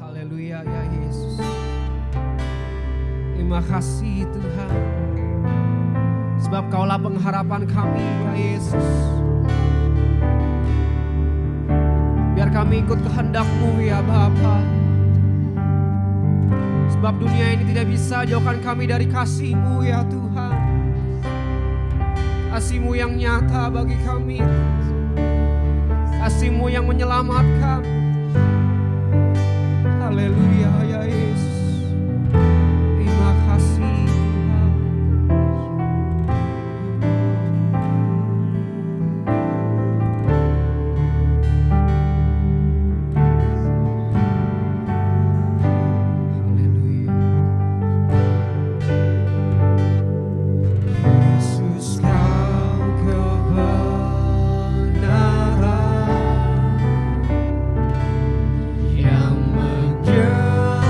Haleluya ya Yesus. Terima kasih Tuhan. Sebab Kaulah pengharapan kami ya Yesus. Biar kami ikut kehendak-Mu ya Bapa. Sebab dunia ini tidak bisa jauhkan kami dari kasih-Mu ya Tuhan. Kasih-Mu yang nyata bagi kami. Kasih-Mu yang menyelamatkan. Haleluya ya Yesus. Terima kasih Tuhan. Haleluya. Yesus Kau kebenaran yang menjadi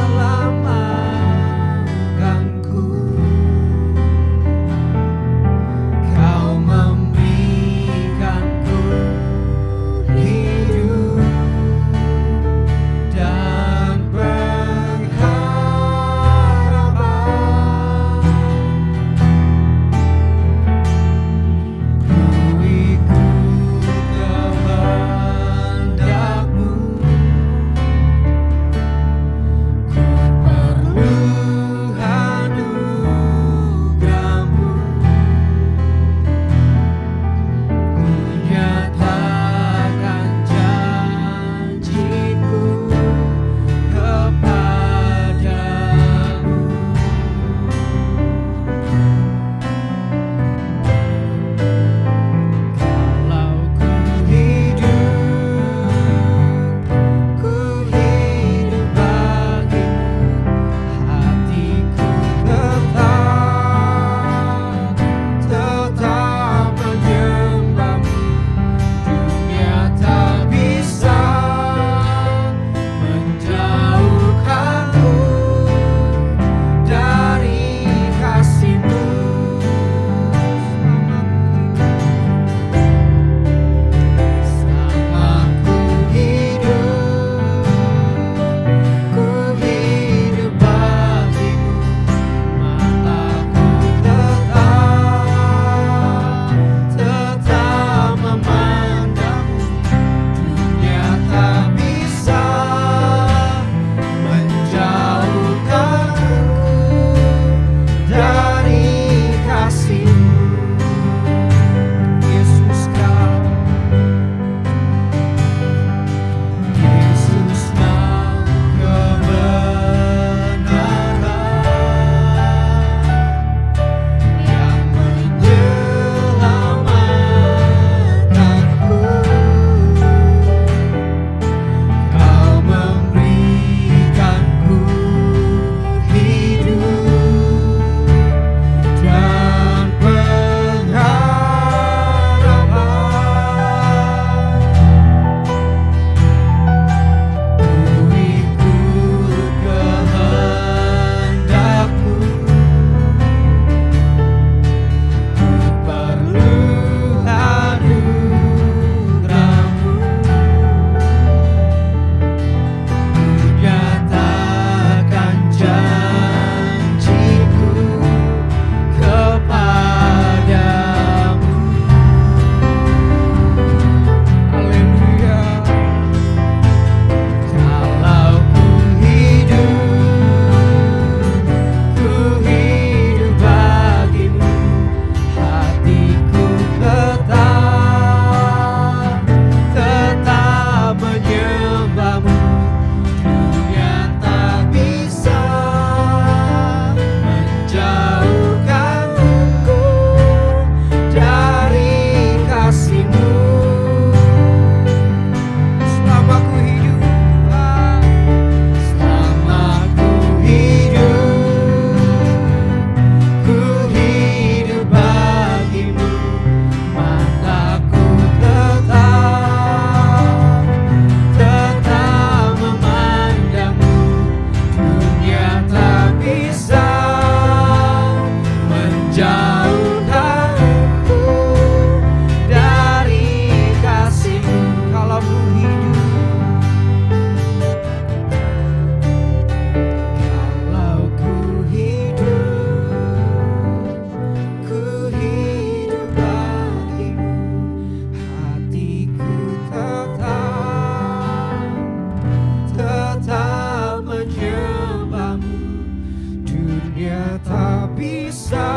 bisa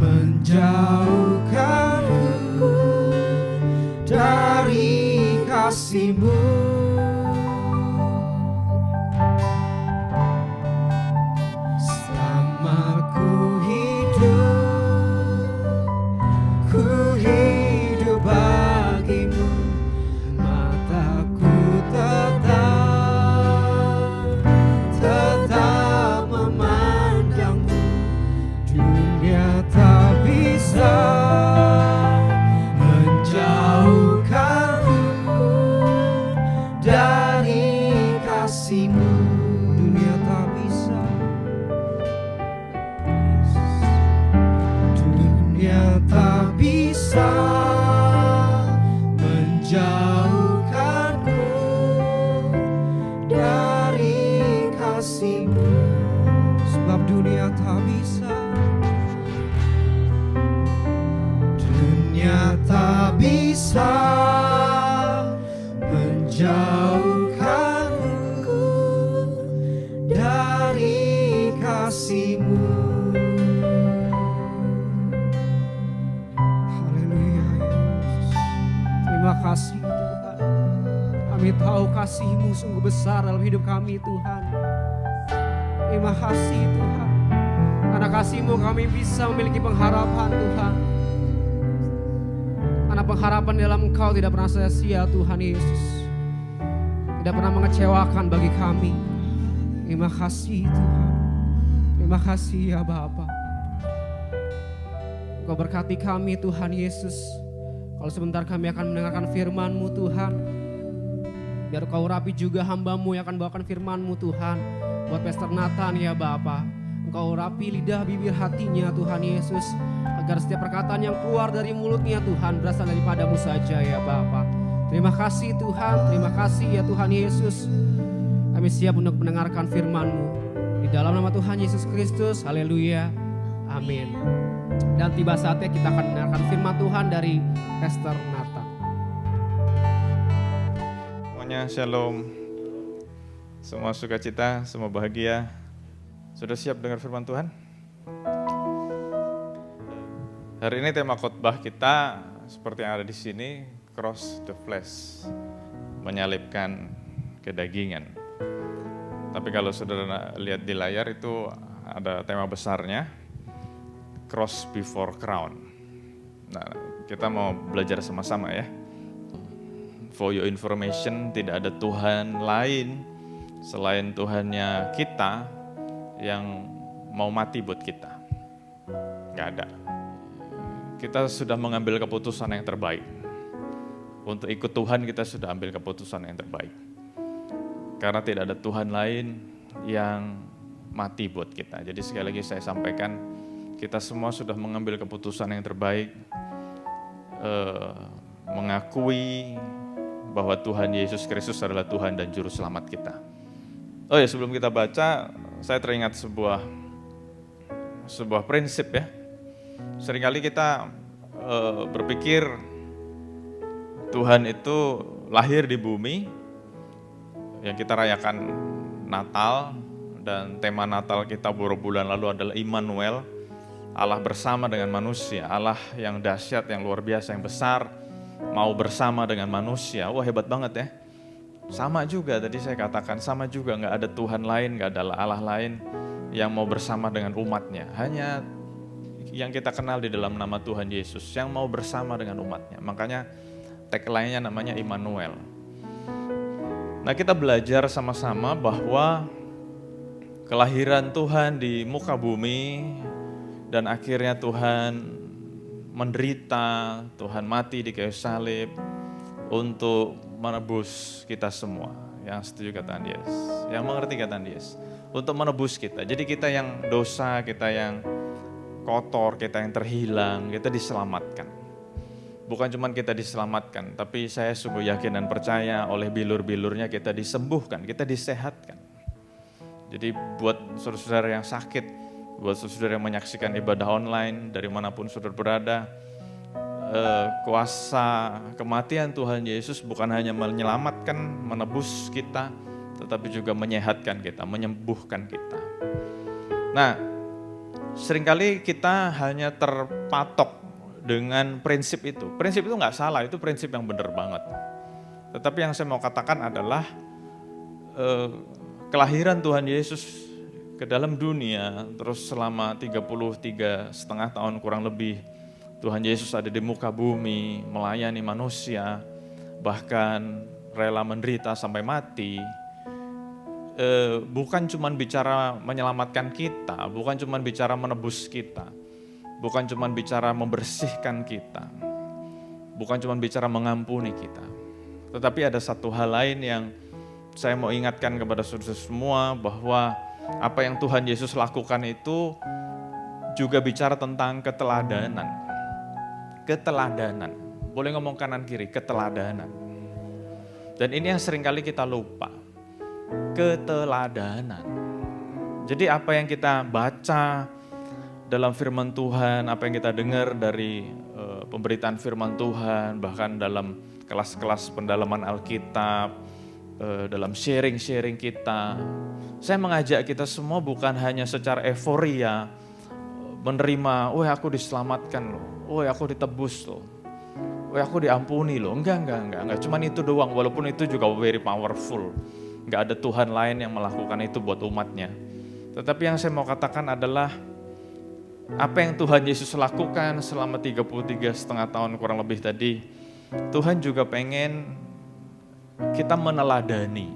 menjauhkanku dari kasih-Mu. Selama ku hidup bagimu, mataku tetap memandangmu. Dunia tak bisa menjauhkanku dari kasih-Mu. Dunia tak bisa, dunia tak bisa menjauhkanku dari kasih-Mu. Sebab dunia tak bisa, dunia tak bisa menjauhkanku dari kasih-Mu. Haleluya Yesus. Terima kasih Tuhan. Kami tahu kasih-Mu sungguh besar dalam hidup kami Tuhan. Terima kasih Tuhan. Karena kasih-Mu kami bisa memiliki pengharapan Tuhan. Karena pengharapan dalam Engkau tidak pernah sia-sia Tuhan Yesus. Tidak pernah mengecewakan bagi kami. Terima kasih Tuhan. Terima kasih ya Bapa. Engkau berkati kami Tuhan Yesus. Kalau sebentar kami akan mendengarkan firman-Mu Tuhan. Biar Kau urapi juga hamba-Mu yang akan bawakan firman-Mu Tuhan. Buat Pastor Nathan ya Bapa. Engkau urapi lidah bibir hatinya Tuhan Yesus. Agar setiap perkataan yang keluar dari mulutnya Tuhan berasal daripada-Mu saja ya Bapa. Terima kasih Tuhan. Terima kasih ya Tuhan Yesus. Kami siap untuk mendengarkan firman-Mu. Di dalam nama Tuhan Yesus Kristus. Haleluya. Amin. Dan tiba saatnya kita akan mendengarkan firman Tuhan dari Pastor Nathan. Semuanya shalom. Semua sukacita, semua bahagia. Sudah siap dengar firman Tuhan? Hari ini tema khotbah kita seperti yang ada di sini, cross the flesh, menyalibkan kedagingan. Tapi kalau saudara lihat di layar itu ada tema besarnya, cross before crown. Nah, kita mau belajar sama-sama ya. For your information, tidak ada Tuhan lain selain Tuhannya kita yang mau mati buat kita. Gak ada. Kita sudah mengambil keputusan yang terbaik. Untuk ikut Tuhan kita sudah ambil keputusan yang terbaik. Karena tidak ada Tuhan lain yang mati buat kita. Jadi sekali lagi saya sampaikan, kita semua sudah mengambil keputusan yang terbaik. Mengakui bahwa Tuhan Yesus Kristus adalah Tuhan dan Juru Selamat kita. Oh ya, sebelum kita baca, saya teringat sebuah prinsip ya. Seringkali kita berpikir Tuhan itu lahir di bumi, yang kita rayakan Natal, dan tema Natal kita beberapa bulan lalu adalah Immanuel, Allah bersama dengan manusia, Allah yang dahsyat, yang luar biasa, yang besar, mau bersama dengan manusia. Wah, hebat banget ya. Sama juga tadi saya katakan, sama juga gak ada Tuhan lain, gak ada Allah lain yang mau bersama dengan umatnya. Hanya yang kita kenal di dalam nama Tuhan Yesus yang mau bersama dengan umatnya. Makanya tagline-nya namanya Immanuel. Nah, kita belajar sama-sama bahwa kelahiran Tuhan di muka bumi dan akhirnya Tuhan menderita, Tuhan mati di kayu salib untuk menebus kita semua. Yang setuju katakan yes, yang mengerti katakan yes, untuk menebus kita. Jadi kita yang dosa, kita yang kotor, kita yang terhilang, kita diselamatkan. Bukan cuma kita diselamatkan, tapi saya sungguh yakin dan percaya oleh bilur-bilurnya kita disembuhkan, kita disehatkan. Jadi buat saudara-saudara yang sakit, buat saudara yang menyaksikan ibadah online dari manapun saudara berada, kuasa kematian Tuhan Yesus bukan hanya menyelamatkan, menebus kita, tetapi juga menyehatkan kita, menyembuhkan kita. Nah, Seringkali kita hanya terpatok dengan prinsip itu. Prinsip itu nggak salah, itu prinsip yang benar banget. Tetapi yang saya mau katakan adalah kelahiran Tuhan Yesus ke dalam dunia, terus selama 33,5 tahun kurang lebih, Tuhan Yesus ada di muka bumi, melayani manusia, bahkan rela menderita sampai mati. Bukan cuma bicara menyelamatkan kita, bukan cuma bicara menebus kita, bukan cuma bicara membersihkan kita, bukan cuma bicara mengampuni kita. Tetapi ada satu hal lain yang saya mau ingatkan kepada saudara semua, bahwa apa yang Tuhan Yesus lakukan itu juga bicara tentang keteladanan. Keteladanan, boleh ngomong kanan kiri, keteladanan. Dan ini yang seringkali kita lupa. Keteladanan. Jadi apa yang kita baca dalam firman Tuhan, apa yang kita dengar dari pemberitaan firman Tuhan, bahkan dalam kelas-kelas pendalaman Alkitab, dalam sharing-sharing kita, saya mengajak kita semua bukan hanya secara euforia menerima, "Wah, aku diselamatkan loh, wah aku ditebus loh, wah aku diampuni loh." Enggak. Cuman itu doang, walaupun itu juga very powerful. Enggak ada Tuhan lain yang melakukan itu buat umatnya. Tetapi yang saya mau katakan adalah apa yang Tuhan Yesus lakukan selama 33,5 tahun kurang lebih tadi, Tuhan juga pengen kita meneladani,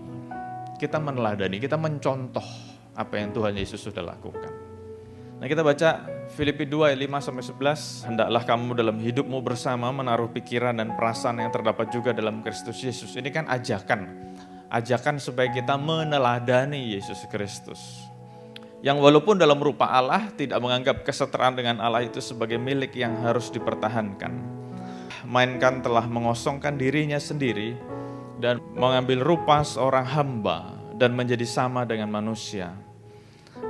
kita mencontoh apa yang Tuhan Yesus sudah lakukan. Nah, kita baca Filipi 2 ayat 5-11, hendaklah kamu dalam hidupmu bersama menaruh pikiran dan perasaan yang terdapat juga dalam Kristus Yesus. Ini kan ajakan supaya kita meneladani Yesus Kristus. Yang walaupun dalam rupa Allah tidak menganggap kesetaraan dengan Allah itu sebagai milik yang harus dipertahankan. Melainkan telah mengosongkan dirinya sendiri dan mengambil rupa seorang hamba dan menjadi sama dengan manusia.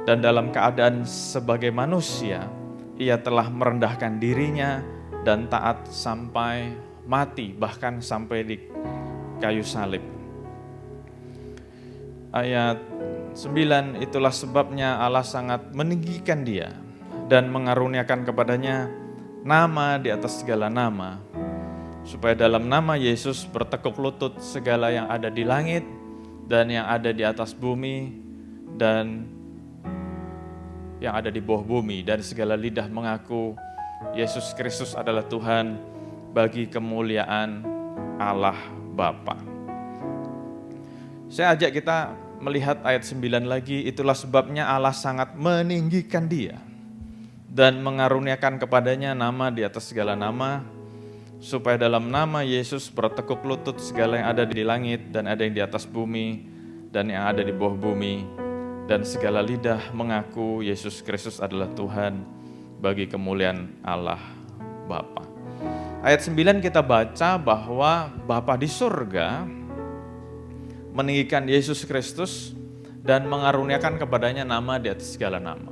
Dan dalam keadaan sebagai manusia, ia telah merendahkan dirinya dan taat sampai mati, bahkan sampai di kayu salib. Ayat 9, itulah sebabnya Allah sangat meninggikan dia dan mengaruniakan kepadanya nama di atas segala nama, supaya dalam nama Yesus bertekuk lutut segala yang ada di langit dan yang ada di atas bumi dan yang ada di bawah bumi, dan segala lidah mengaku Yesus Kristus adalah Tuhan bagi kemuliaan Allah Bapa. Saya ajak kita melihat ayat 9 lagi, itulah sebabnya Allah sangat meninggikan dia dan mengaruniakan kepadanya nama di atas segala nama, supaya dalam nama Yesus bertekuk lutut segala yang ada di langit dan ada yang di atas bumi dan yang ada di bawah bumi, dan segala lidah mengaku Yesus Kristus adalah Tuhan bagi kemuliaan Allah Bapa. Ayat 9 kita baca bahwa Bapa di surga meninggikan Yesus Kristus dan mengaruniakan kepadanya nama di atas segala nama.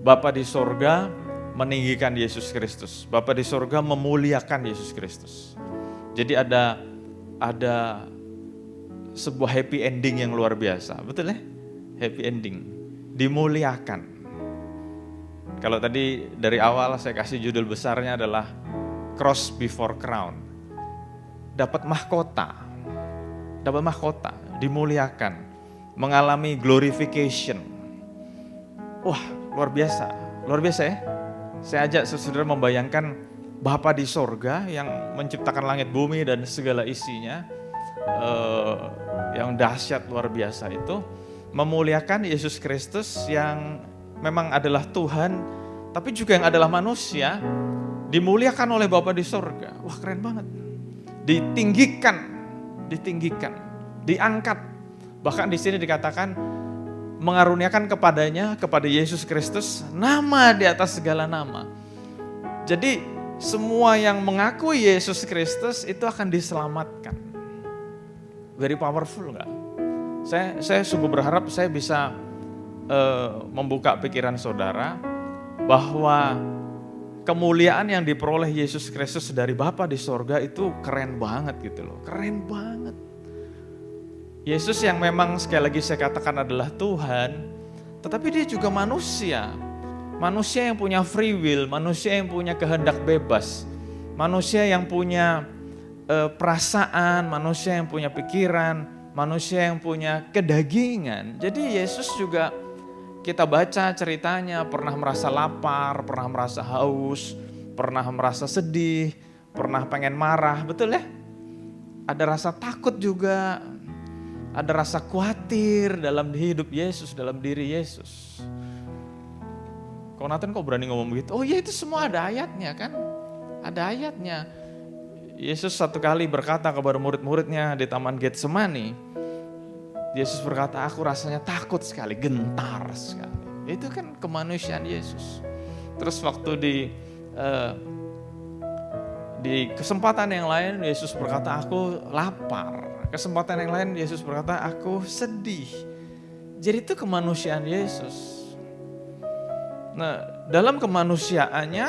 Bapa di surga meninggikan Yesus Kristus. Bapa di surga memuliakan Yesus Kristus. Jadi ada sebuah happy ending yang luar biasa, betul ya? Happy ending, dimuliakan. Kalau tadi dari awal saya kasih judul besarnya adalah Cross Before Crown. Dapat mahkota, dimuliakan, mengalami glorification. Wah, luar biasa ya. Saya ajak saudara membayangkan Bapa di sorga yang menciptakan langit bumi dan segala isinya, yang dahsyat luar biasa itu, memuliakan Yesus Kristus yang memang adalah Tuhan, tapi juga yang adalah manusia, dimuliakan oleh Bapa di sorga. Wah, keren banget. Ditinggikan, diangkat. Bahkan di sini dikatakan mengaruniakan kepada Yesus Kristus nama di atas segala nama. Jadi semua yang mengakui Yesus Kristus itu akan diselamatkan. Very powerful enggak? Saya sungguh berharap saya bisa membuka pikiran saudara bahwa kemuliaan yang diperoleh Yesus Kristus dari Bapa di sorga itu keren banget gitu loh, keren banget. Yesus yang memang sekali lagi saya katakan adalah Tuhan, tetapi dia juga manusia. Manusia yang punya free will, manusia yang punya kehendak bebas, manusia yang punya perasaan, manusia yang punya pikiran, manusia yang punya kedagingan. Jadi Yesus juga kita baca ceritanya pernah merasa lapar, pernah merasa haus, pernah merasa sedih, pernah pengen marah, betul ya? Ada rasa takut juga, ada rasa khawatir dalam hidup Yesus, dalam diri Yesus. Kok Nathan kok berani ngomong begitu? Oh iya, itu semua ada ayatnya kan? Ada ayatnya. Yesus satu kali berkata kepada murid-muridnya di Taman Getsemani, Yesus berkata, aku rasanya takut sekali, gentar sekali. Itu kan kemanusiaan Yesus. Terus waktu di kesempatan yang lain Yesus berkata, aku lapar. Kesempatan yang lain Yesus berkata, aku sedih. Jadi itu kemanusiaan Yesus. Nah, dalam kemanusiaannya,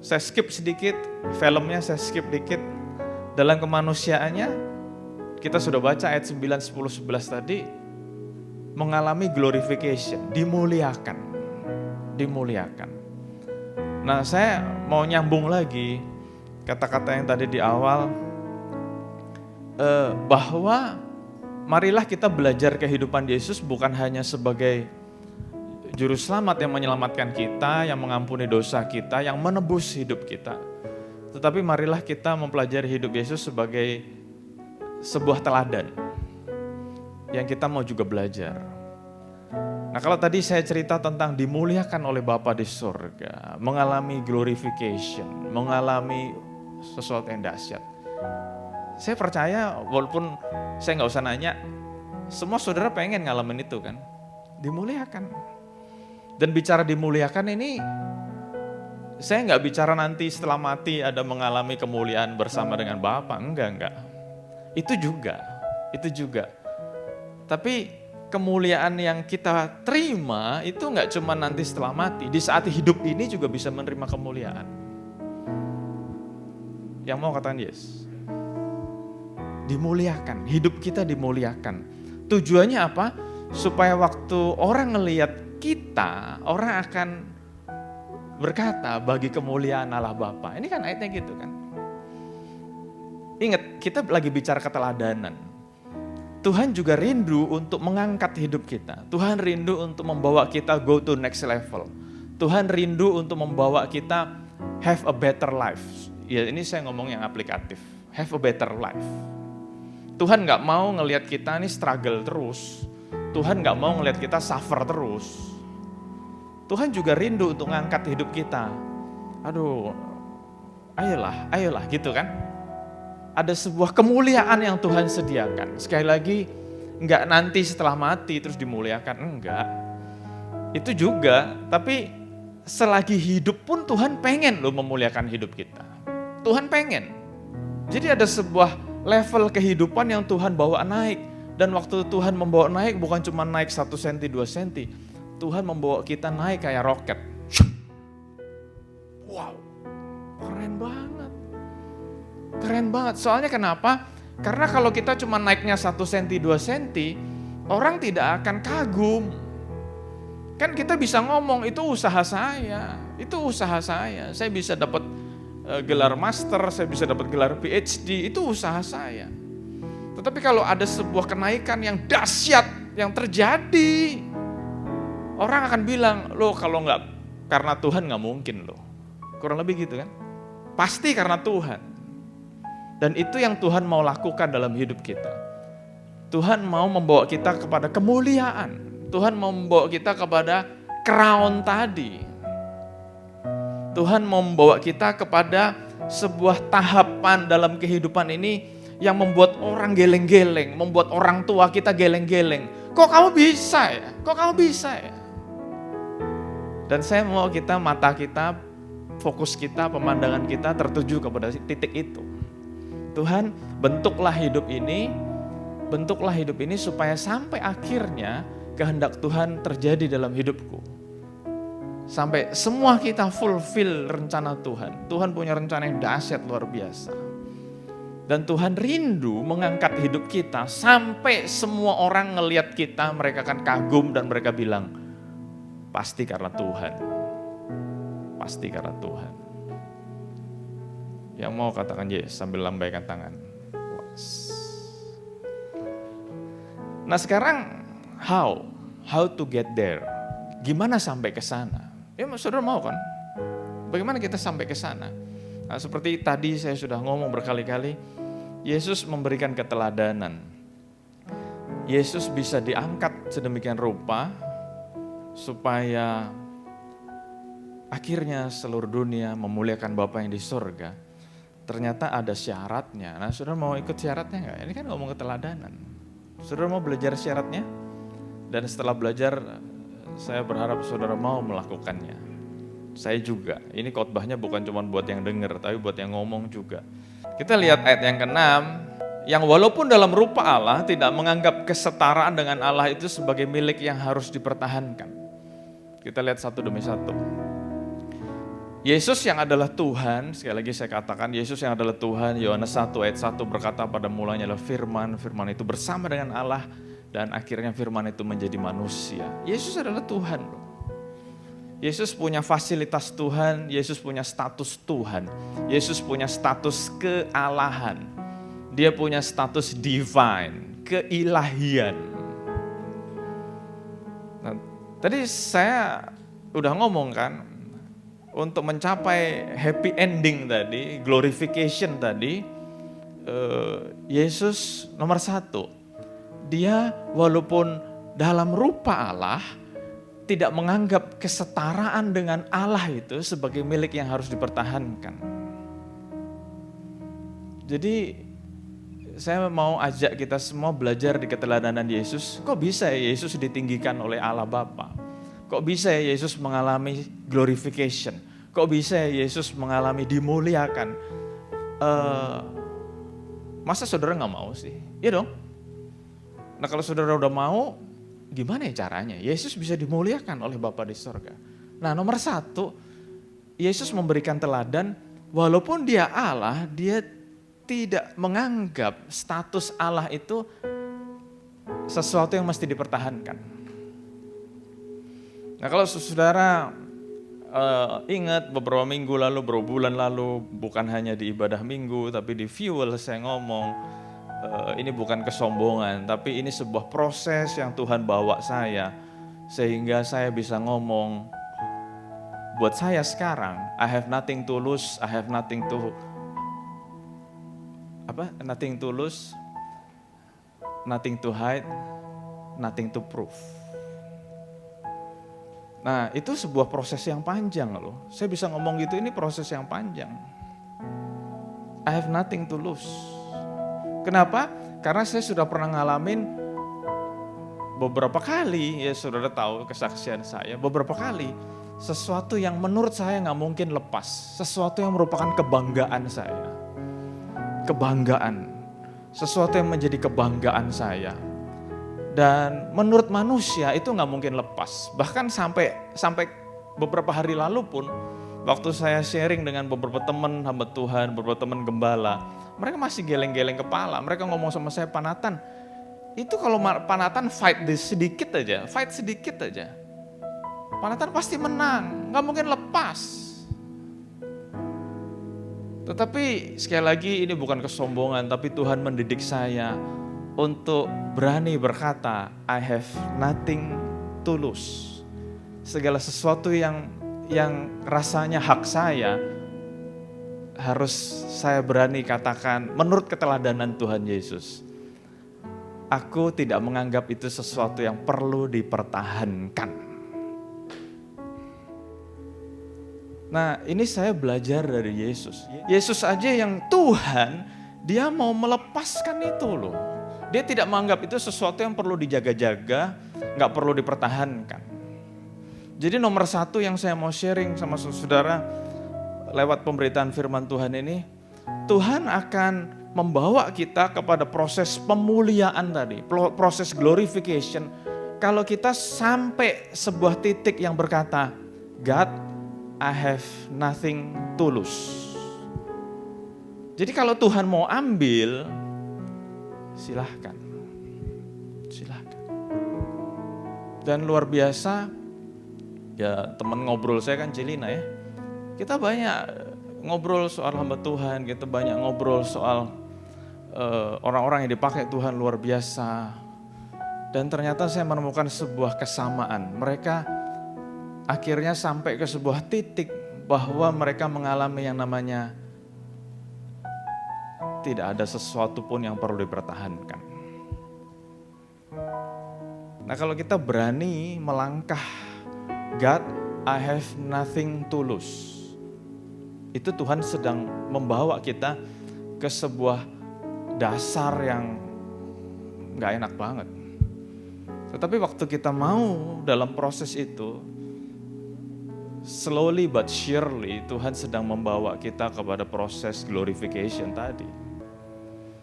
saya skip sedikit, filmnya saya skip dikit. Dalam kemanusiaannya, kita sudah baca ayat 9, 10, 11 tadi, mengalami glorification, dimuliakan. Dimuliakan. Nah, saya mau nyambung lagi kata-kata yang tadi di awal, bahwa marilah kita belajar kehidupan Yesus bukan hanya sebagai Juru Selamat yang menyelamatkan kita, yang mengampuni dosa kita, yang menebus hidup kita. Tetapi marilah kita mempelajari hidup Yesus sebagai sebuah teladan yang kita mau juga belajar. Nah, kalau tadi saya cerita tentang dimuliakan oleh Bapa di surga, mengalami glorification, mengalami sesuatu yang dahsyat. Saya percaya walaupun saya nggak usah nanya, semua saudara pengen ngalamin itu kan, dimuliakan. Dan bicara dimuliakan ini, saya nggak bicara nanti setelah mati ada mengalami kemuliaan bersama dengan Bapa, enggak. Itu juga. Tapi kemuliaan yang kita terima itu nggak cuma nanti setelah mati, di saat hidup ini juga bisa menerima kemuliaan. Yang mau katakan yes, dimuliakan, hidup kita dimuliakan. Tujuannya apa? Supaya waktu orang ngelihat kita, orang akan berkata bagi kemuliaan Allah Bapa. Ini kan ayatnya gitu kan. Ingat, kita lagi bicara keteladanan. Tuhan juga rindu untuk mengangkat hidup kita. Tuhan rindu untuk membawa kita go to next level. Tuhan rindu untuk membawa kita have a better life. Ya, ini saya ngomong yang aplikatif. Have a better life. Tuhan gak mau ngelihat kita ini struggle terus. Tuhan gak mau ngelihat kita suffer terus. Tuhan juga rindu untuk ngangkat hidup kita. Aduh, ayolah gitu kan. Ada sebuah kemuliaan yang Tuhan sediakan. Sekali lagi, enggak nanti setelah mati terus dimuliakan, enggak. Itu juga, tapi selagi hidup pun Tuhan pengen loh memuliakan hidup kita. Tuhan pengen. Jadi ada sebuah level kehidupan yang Tuhan bawa naik. Dan waktu Tuhan membawa naik bukan cuma naik 1 cm, 2 cm. Tuhan membawa kita naik kayak roket. Wow, keren banget. Keren banget, soalnya kenapa? Karena kalau kita cuma naiknya 1 cm, 2 cm, orang tidak akan kagum. Kan kita bisa ngomong, itu usaha saya. Saya bisa dapat gelar master, saya bisa dapat gelar PhD, itu usaha saya. Tetapi kalau ada sebuah kenaikan yang dahsyat yang terjadi, orang akan bilang, loh kalau nggak karena Tuhan nggak mungkin loh. Kurang lebih gitu kan. Pasti karena Tuhan. Dan itu yang Tuhan mau lakukan dalam hidup kita. Tuhan mau membawa kita kepada kemuliaan. Tuhan mau membawa kita kepada crown tadi. Tuhan mau membawa kita kepada sebuah tahapan dalam kehidupan ini yang membuat orang geleng-geleng, membuat orang tua kita geleng-geleng. Kok kamu bisa ya? Dan saya mau mata kita, fokus kita, pemandangan kita tertuju kepada titik itu. Tuhan, bentuklah hidup ini supaya sampai akhirnya kehendak Tuhan terjadi dalam hidupku. Sampai semua kita fulfill rencana Tuhan. Tuhan punya rencana yang dahsyat luar biasa. Dan Tuhan rindu mengangkat hidup kita sampai semua orang ngelihat kita, mereka akan kagum dan mereka bilang, Pasti karena Tuhan. Pasti karena Tuhan. Yang mau katakan yes sambil lambaikan tangan. Nah sekarang how to get there? Gimana sampai ke sana? Ya saudara mau kan? Bagaimana kita sampai ke sana? Nah, seperti tadi saya sudah ngomong berkali-kali, Yesus memberikan keteladanan. Yesus bisa diangkat sedemikian rupa supaya akhirnya seluruh dunia memuliakan Bapa yang di surga. Ternyata ada syaratnya. Nah, saudara mau ikut syaratnya enggak? Ini kan ngomong keteladanan. Saudara mau belajar syaratnya? Dan setelah belajar, saya berharap saudara mau melakukannya. Saya juga, ini khotbahnya bukan cuma buat yang dengar, tapi buat yang ngomong juga. Kita lihat ayat yang ke-6, yang walaupun dalam rupa Allah tidak menganggap kesetaraan dengan Allah itu sebagai milik yang harus dipertahankan. Kita lihat satu demi satu. Yesus yang adalah Tuhan, sekali lagi saya katakan Yesus yang adalah Tuhan, Yohanes 1 ayat 1 berkata pada mulanya adalah firman, firman itu bersama dengan Allah dan akhirnya firman itu menjadi manusia. Yesus adalah Tuhan loh. Yesus punya fasilitas Tuhan, Yesus punya status Tuhan, Yesus punya status kealahan, dia punya status divine, keilahian. Nah, tadi saya udah ngomong kan, untuk mencapai happy ending tadi, glorification tadi, Yesus nomor 1, dia walaupun dalam rupa Allah, tidak menganggap kesetaraan dengan Allah itu sebagai milik yang harus dipertahankan. Jadi saya mau ajak kita semua belajar di keteladanan Yesus. Kok bisa ya Yesus ditinggikan oleh Allah Bapa? Kok bisa ya Yesus mengalami glorification? Kok bisa ya Yesus mengalami dimuliakan? Masa saudara gak mau sih? Iya dong. Nah kalau saudara udah mau, gimana ya caranya? Yesus bisa dimuliakan oleh Bapa di surga. Nah nomor 1, Yesus memberikan teladan, walaupun dia Allah, dia tidak menganggap status Allah itu sesuatu yang mesti dipertahankan. Nah kalau saudara ingat beberapa minggu lalu, beberapa bulan lalu, bukan hanya di ibadah minggu, tapi di fuel saya ngomong, ini bukan kesombongan, tapi ini sebuah proses yang Tuhan bawa saya, sehingga saya bisa ngomong, buat saya sekarang, I have nothing to lose, I have nothing to, nothing to lose, nothing to hide, nothing to prove. Nah itu sebuah proses yang panjang loh, saya bisa ngomong gitu, ini proses yang panjang. I have nothing to lose. Kenapa? Karena saya sudah pernah ngalamin beberapa kali, ya saudara tahu kesaksian saya, beberapa kali sesuatu yang menurut saya gak mungkin lepas, sesuatu yang merupakan kebanggaan saya, kebanggaan, sesuatu yang menjadi kebanggaan saya, dan menurut manusia itu gak mungkin lepas, bahkan sampai beberapa hari lalu pun, waktu saya sharing dengan beberapa teman hamba Tuhan, beberapa teman gembala, mereka masih geleng-geleng kepala, mereka ngomong sama saya, Pak Nathan, itu kalau Pak Nathan fight sedikit aja, Pak Nathan pasti menang, gak mungkin lepas. Tetapi sekali lagi ini bukan kesombongan, tapi Tuhan mendidik saya untuk berani berkata, I have nothing to lose. Segala sesuatu yang rasanya hak saya, harus saya berani katakan menurut keteladanan Tuhan Yesus. Aku tidak menganggap itu sesuatu yang perlu dipertahankan. Nah ini saya belajar dari Yesus. Yesus aja yang Tuhan, dia mau melepaskan itu loh. Dia tidak menganggap itu sesuatu yang perlu dijaga-jaga, gak perlu dipertahankan. Jadi nomor 1 yang saya mau sharing sama saudara, lewat pemberitaan firman Tuhan ini, Tuhan akan membawa kita kepada proses pemuliaan tadi, proses glorification. Kalau kita sampai sebuah titik yang berkata, God, I have nothing to lose. Jadi kalau Tuhan mau ambil, silahkan. Dan luar biasa, Ya teman ngobrol saya kan Celina ya. Kita banyak ngobrol soal hamba Tuhan, kita banyak ngobrol soal orang-orang yang dipakai Tuhan luar biasa. Dan ternyata saya menemukan sebuah kesamaan. Mereka akhirnya sampai ke sebuah titik bahwa mereka mengalami yang namanya tidak ada sesuatu pun yang perlu dipertahankan. Nah kalau kita berani melangkah, God, I have nothing to lose. Itu Tuhan sedang membawa kita ke sebuah dasar yang gak enak banget. Tetapi waktu kita mau dalam proses itu, slowly but surely Tuhan sedang membawa kita kepada proses glorification tadi.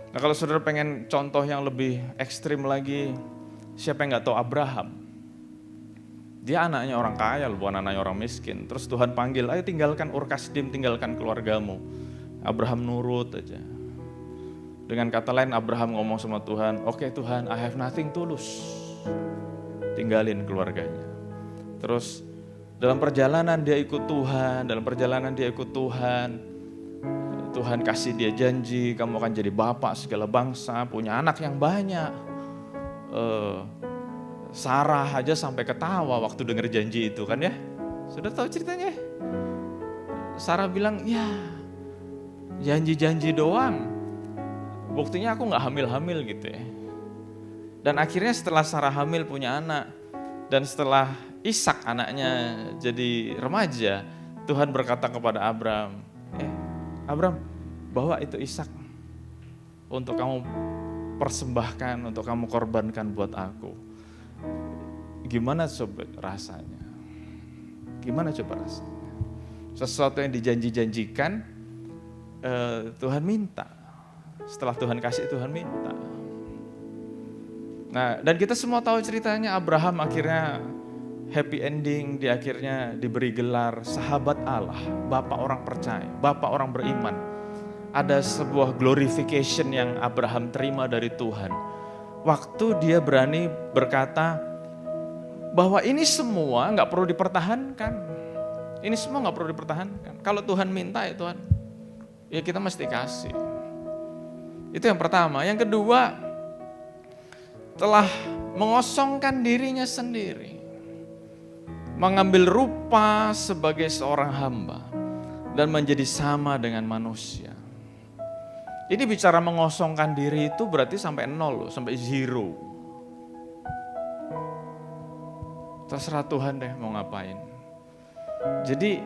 Nah kalau saudara pengen contoh yang lebih ekstrim lagi, siapa yang gak tahu Abraham? Dia anaknya orang kaya, bukan anaknya orang miskin. Terus Tuhan panggil, ayo tinggalkan Ur Kasdim, tinggalkan keluargamu. Abraham nurut aja. Dengan kata lain Abraham ngomong sama Tuhan, oke Tuhan, I have nothing to lose. Tinggalin keluarganya. Terus dalam perjalanan dia ikut Tuhan, Tuhan kasih dia janji, kamu akan jadi bapak segala bangsa, punya anak yang banyak. Sarah aja sampai ketawa waktu denger janji itu kan ya. Sudah tahu ceritanya? Sarah bilang, ya janji-janji doang. Buktinya aku gak hamil-hamil gitu ya. Dan akhirnya setelah Sarah hamil punya anak, dan setelah Ishak anaknya jadi remaja, Tuhan berkata kepada Abram, Abram, bawa itu Ishak untuk kamu persembahkan, untuk kamu korbankan buat aku. Gimana coba rasanya? Sesuatu yang dijanji-janjikan, Tuhan minta. Setelah Tuhan kasih, Tuhan minta. Nah, dan kita semua tahu ceritanya, Abraham akhirnya happy ending, dia akhirnya diberi gelar sahabat Allah, bapak orang percaya, bapak orang beriman. Ada sebuah glorification yang Abraham terima dari Tuhan. Waktu dia berani berkata bahwa ini semua gak perlu dipertahankan. Ini semua gak perlu dipertahankan. Kalau Tuhan minta ya Tuhan, ya kita mesti kasih. Itu yang pertama. Yang kedua, telah mengosongkan dirinya sendiri. Mengambil rupa sebagai seorang hamba dan menjadi sama dengan manusia. Ini bicara mengosongkan diri itu berarti sampai nol loh, sampai zero. Terserah Tuhan deh mau ngapain. Jadi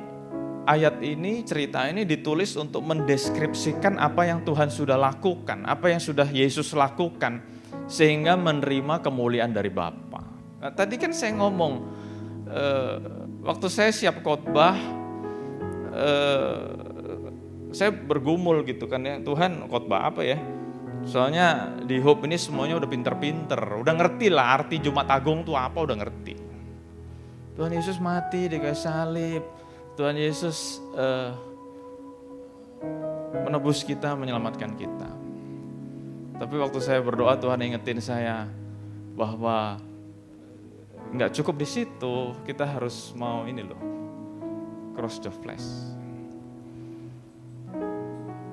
ayat ini, cerita ini ditulis untuk mendeskripsikan apa yang Tuhan sudah lakukan, apa yang sudah Yesus lakukan, sehingga menerima kemuliaan dari Bapa. Nah, tadi kan saya ngomong, waktu saya siap khotbah, saya bergumul gitu kan ya, Tuhan khotbah apa ya? Soalnya di Hope ini semuanya udah pinter-pinter, udah ngerti lah arti Jumat Agung tuh apa, udah ngerti. Tuhan Yesus mati di kayu salib, Tuhan Yesus menebus kita, menyelamatkan kita. Tapi waktu saya berdoa, Tuhan ingetin saya bahwa nggak cukup di situ, kita harus mau ini loh, cross the flesh.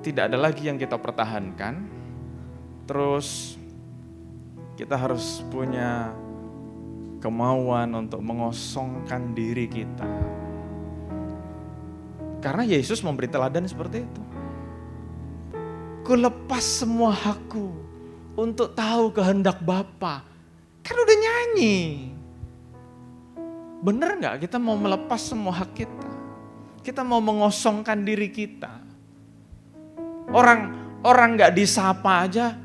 Tidak ada lagi yang kita pertahankan, terus kita harus punya kemauan untuk mengosongkan diri kita. Karena Yesus memberi teladan seperti itu. Ku lepas semua hakku untuk tahu kehendak Bapa. Kan udah nyanyi. Bener gak kita mau melepas semua hak kita? Kita mau mengosongkan diri kita. Orang gak disapa aja.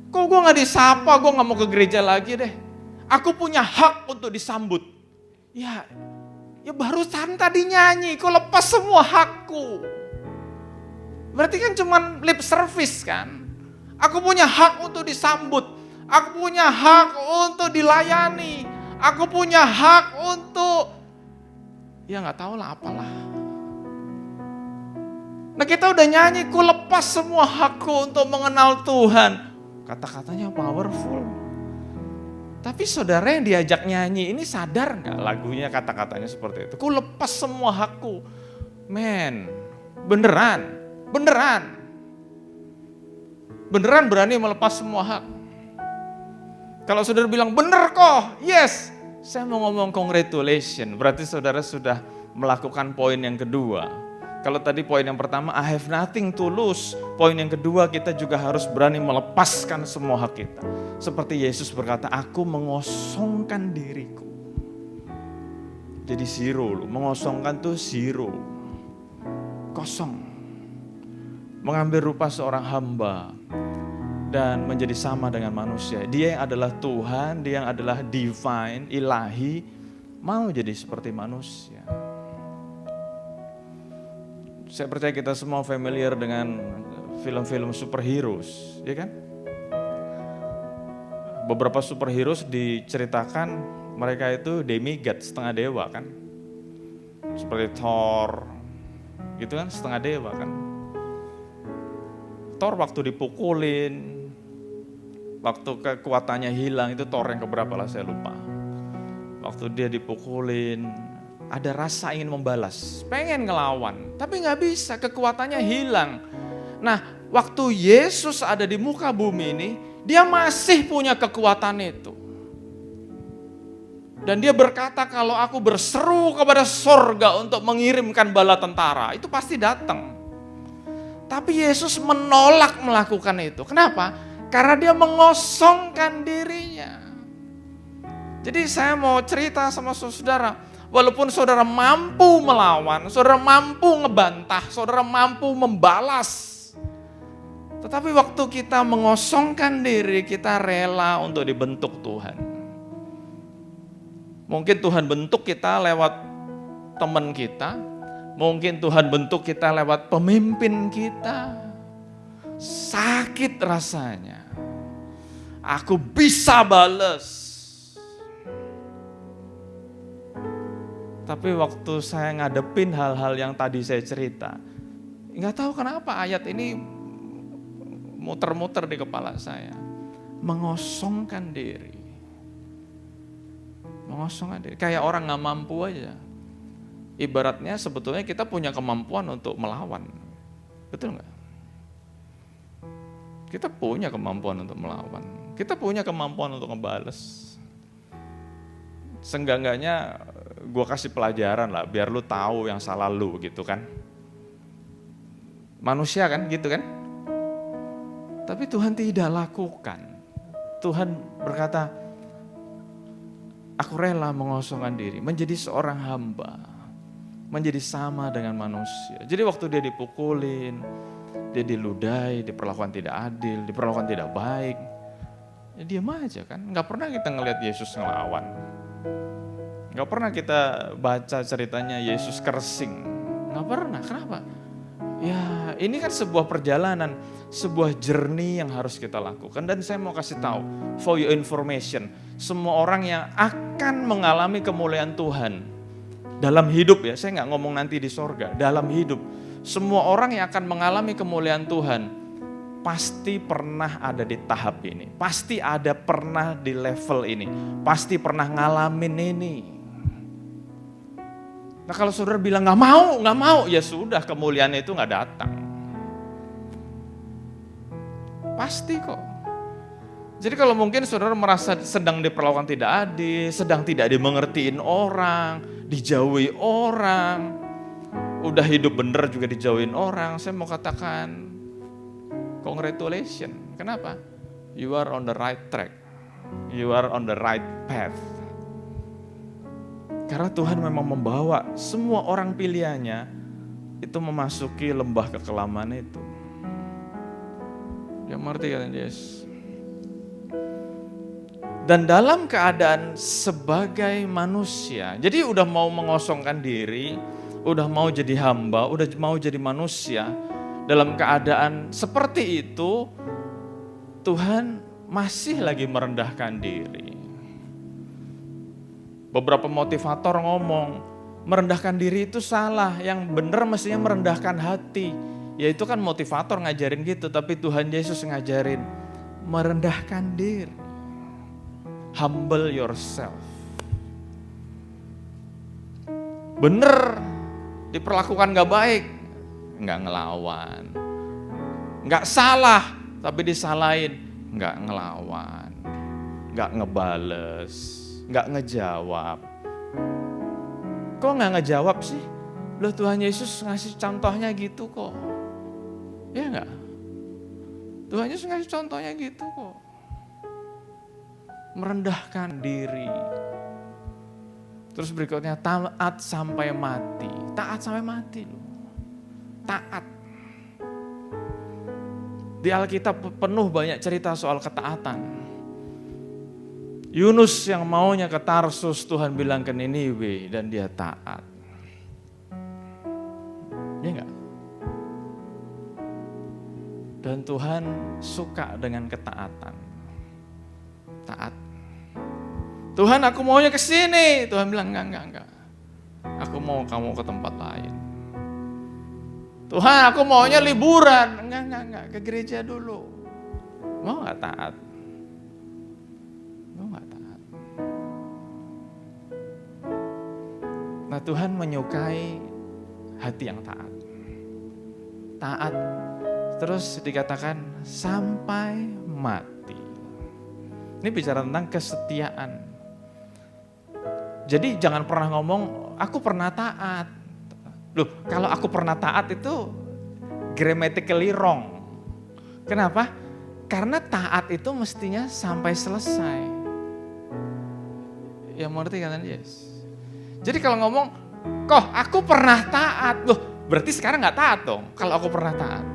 Kok gue gak disapa, gue gak mau ke gereja lagi deh. Aku punya hak untuk disambut. Ya barusan tadi nyanyi, kok lepas semua hakku. Berarti kan cuma lip service kan. Aku punya hak untuk disambut. Aku punya hak untuk dilayani. Aku punya hak untuk, ya gak tahu lah apalah. Nah kita udah nyanyi, ku lepas semua hakku untuk mengenal Tuhan. Kata-katanya powerful. Tapi saudara yang diajak nyanyi ini sadar nggak lagunya kata-katanya seperti itu? Ku lepas semua hakku. Men, beneran berani melepas semua hak. Kalau saudara bilang bener kok, yes, saya mau ngomong congratulations, berarti saudara sudah melakukan poin yang kedua. Kalau tadi poin yang pertama, I have nothing to lose. Poin yang kedua, kita juga harus berani melepaskan semua hak kita. Seperti Yesus berkata, aku mengosongkan diriku. Jadi zero, mengosongkan tuh zero. Kosong. Mengambil rupa seorang hamba dan menjadi sama dengan manusia. Dia yang adalah Tuhan, dia yang adalah divine, ilahi, mau jadi seperti manusia. Saya percaya kita semua familiar dengan film-film superheroes, ya kan? Beberapa superheroes diceritakan mereka itu demigod, setengah dewa kan? Seperti Thor, gitu kan, setengah dewa kan? Thor waktu dipukulin, waktu kekuatannya hilang, itu Thor yang keberapa lah saya lupa. Waktu dia dipukulin, ada rasa ingin membalas, pengen ngelawan, tapi gak bisa, kekuatannya hilang. Nah, waktu Yesus ada di muka bumi ini, dia masih punya kekuatan itu. Dan dia berkata kalau aku berseru kepada sorga untuk mengirimkan bala tentara, itu pasti datang. Tapi Yesus menolak melakukan itu. Kenapa? Karena dia mengosongkan dirinya. Jadi saya mau cerita sama saudara, walaupun saudara mampu melawan, saudara mampu ngebantah, saudara mampu membalas. Tetapi waktu kita mengosongkan diri, kita rela untuk dibentuk Tuhan. Mungkin Tuhan bentuk kita lewat teman kita, mungkin Tuhan bentuk kita lewat pemimpin kita. Sakit rasanya. Aku bisa bales. Tapi waktu saya ngadepin hal-hal yang tadi saya cerita, nggak tahu kenapa ayat ini muter-muter di kepala saya. Mengosongkan diri. Mengosongkan diri. Kayak orang nggak mampu aja. Ibaratnya sebetulnya kita punya kemampuan untuk melawan. Betul nggak? Kita punya kemampuan untuk melawan. Kita punya kemampuan untuk ngebales. Seenggak-enggaknya gue kasih pelajaran lah, biar lu tahu yang salah lu gitu kan. Manusia kan gitu kan. Tapi Tuhan tidak lakukan. Tuhan berkata, aku rela mengosongkan diri, menjadi seorang hamba, menjadi sama dengan manusia. Jadi waktu dia dipukulin, dia diludahi, diperlakukan tidak adil, diperlakukan tidak baik, ya diam aja kan. Gak pernah kita ngelihat Yesus ngelawan. Gak pernah kita baca ceritanya Yesus kersing. Gak pernah, kenapa? Ya ini kan sebuah perjalanan, sebuah journey yang harus kita lakukan. Dan saya mau kasih tahu, for your information, semua orang yang akan mengalami kemuliaan Tuhan dalam hidup ya, saya gak ngomong nanti di sorga, dalam hidup. Semua orang yang akan mengalami kemuliaan Tuhan pasti pernah ada di tahap ini, pasti ada pernah di level ini, pasti pernah ngalamin ini. Nah kalau saudara bilang gak mau, ya sudah kemuliaan itu gak datang. Pasti kok. Jadi kalau mungkin saudara merasa sedang diperlakukan tidak adil, sedang tidak dimengertiin orang, dijauhi orang, udah hidup bener juga dijauhin orang, saya mau katakan congratulations. Kenapa? You are on the right track. You are on the right path. Karena Tuhan memang membawa semua orang pilihannya itu memasuki lembah kekelaman itu. Yang mengerti kalian Yesus. Dan dalam keadaan sebagai manusia, jadi udah mau mengosongkan diri, udah mau jadi hamba, udah mau jadi manusia, dalam keadaan seperti itu, Tuhan masih lagi merendahkan diri. Beberapa motivator ngomong, merendahkan diri itu salah, yang benar mestinya merendahkan hati. Ya itu kan motivator ngajarin gitu, tapi Tuhan Yesus ngajarin merendahkan diri. humble yourself. Bener, diperlakukan gak baik, gak ngelawan. Gak salah, tapi disalahin, gak ngelawan. Gak ngebales, gak ngejawab. Kok gak ngejawab sih? Loh, Tuhan Yesus ngasih contohnya gitu kok. Ya enggak? Tuhan Yesus ngasih contohnya gitu kok. Merendahkan diri. Terus berikutnya taat sampai mati. Taat sampai mati loh. Taat. Di Alkitab penuh banyak cerita soal ketaatan. Yunus yang maunya ke Tarsus, Tuhan bilang ke Niniwe dan dia taat. Ya enggak? Dan Tuhan suka dengan ketaatan. Taat. Tuhan, aku maunya ke sini. Tuhan bilang enggak. Aku mau kamu ke tempat lain. Tuhan, aku maunya liburan. Enggak, ke gereja dulu. Mau enggak taat? Mau enggak taat? Nah, Tuhan menyukai hati yang taat. Taat. Terus dikatakan sampai mati. Ini bicara tentang kesetiaan. Jadi jangan pernah ngomong, aku pernah taat. Loh, kalau aku pernah taat itu grammatically wrong. Kenapa? Karena taat itu mestinya sampai selesai. Ya mengerti kan? Yes. Jadi kalau ngomong, kok aku pernah taat. Loh, berarti sekarang gak taat dong kalau aku pernah taat.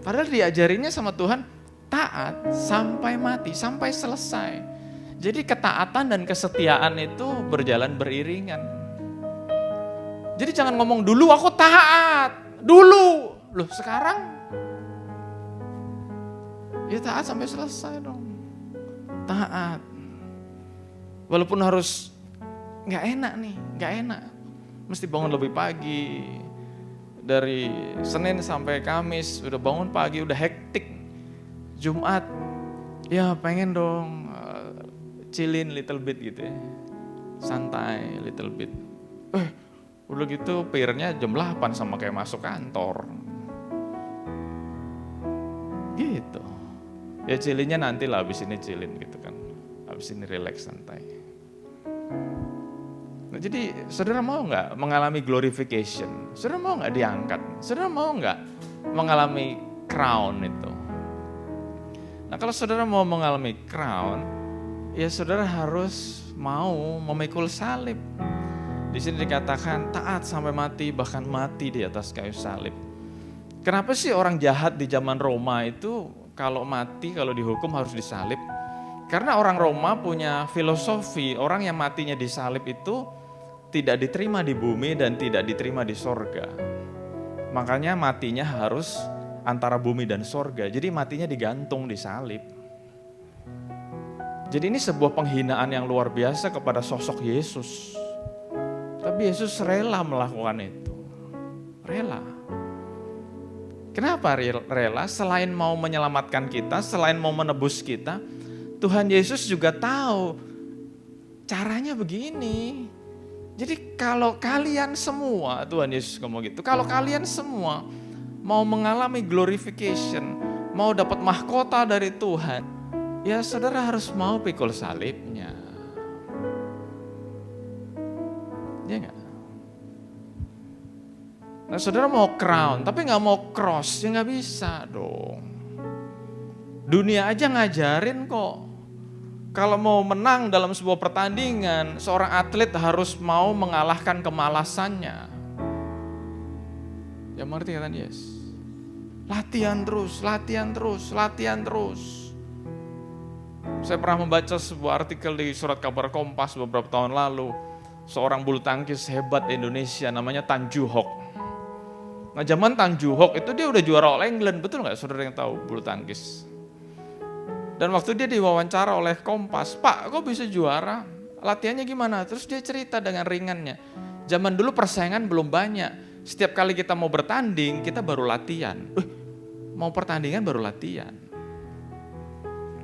Padahal diajarinnya sama Tuhan, taat sampai mati, sampai selesai. Jadi ketaatan dan kesetiaan itu berjalan beriringan. Jadi jangan ngomong dulu aku taat, dulu. Loh sekarang, ya taat sampai selesai dong. Taat. Walaupun harus gak enak nih, gak enak. Mesti bangun lebih pagi. Dari Senin sampai Kamis, udah bangun pagi, udah hektik. Jumat, ya pengen dong chillin little bit gitu ya. Santai little bit. Udah gitu PR-nya jam 8 sama kayak masuk kantor. Gitu. Ya chillinnya nanti lah, abis ini chillin gitu kan. Abis ini relax santai. Nah, jadi saudara mau nggak mengalami glorification? Saudara mau nggak diangkat? Saudara mau nggak mengalami crown itu? Nah kalau saudara mau mengalami crown, ya saudara harus mau memikul salib. Di sini dikatakan taat sampai mati, bahkan mati di atas kayu salib. Kenapa sih orang jahat di zaman Roma itu kalau mati, kalau dihukum harus disalib? Karena orang Roma punya filosofi, orang yang matinya disalib itu tidak diterima di bumi dan tidak diterima di sorga. Makanya matinya harus antara bumi dan sorga. Jadi matinya digantung di salib. Jadi ini sebuah penghinaan yang luar biasa kepada sosok Yesus. Tapi Yesus rela melakukan itu. Rela. Kenapa rela? Selain mau menyelamatkan kita, selain mau menebus kita, Tuhan Yesus juga tahu caranya begini. Jadi kalau kalian semua, Tuhan Yesus ngomong gitu, kalau kalian semua mau mengalami glorification, mau dapat mahkota dari Tuhan, ya saudara harus mau pikul salibnya. Ya enggak? Nah saudara mau crown, tapi gak mau cross, ya gak bisa dong. Dunia aja ngajarin kok. Kalau mau menang dalam sebuah pertandingan, seorang atlet harus mau mengalahkan kemalasannya. Ya mengerti kan? Yes. Latihan terus, latihan terus, latihan terus. Saya pernah membaca sebuah artikel di surat kabar Kompas beberapa tahun lalu. Seorang bulu tangkis hebat Indonesia namanya Tan Joo Hock. Nah zaman Tan Joo Hock itu dia udah juara All England, betul gak saudara yang tahu bulu tangkis? Dan waktu dia diwawancara oleh Kompas, Pak kok bisa juara? Latihannya gimana? Terus dia cerita dengan ringannya. Zaman dulu persaingan belum banyak. Setiap kali kita mau bertanding, kita baru latihan. Mau pertandingan baru latihan.